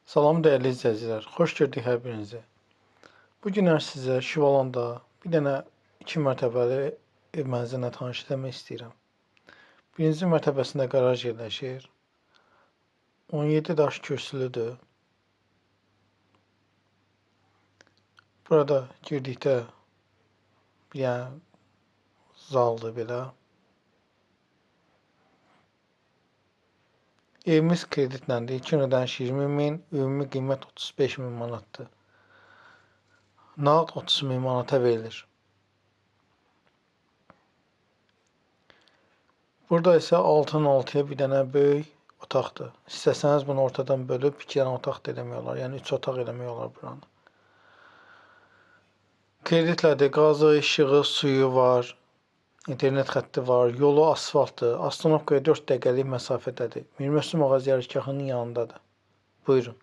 Salam değerli izləyicilər, xoş gördük hər birinizi. Bu günlər sizə Şivalanda bir dənə 2 mərtəbəli ev mənzilinə tanış etmək istəyirəm. Birinci mərtəbəsində qaraj yerləşir. 17 daş kürsülüdür. Burada girdikdə yəni zaldır belə. Evimiz kreditləndir. 2 il ödəniş 20 min, ümumi qiymət 35 min manatdır. Nağd 30 min manata verilir. Burada isə 6'nın 6'ya bir dənə böyük otaqdır. İstəsəniz bunu ortadan bölüb 2 dənə otaq da eləmək olar. Yəni 3 otaq eləmək olar buranı. Kreditlədir, qazı, işığı, suyu var. İnternet xətti var, yolu asfaltdır. Astanovkaya 4 dəqiqəlik məsafədədir. Mir Möhsün Ağaz yarışgahının yanındadır. Buyurun.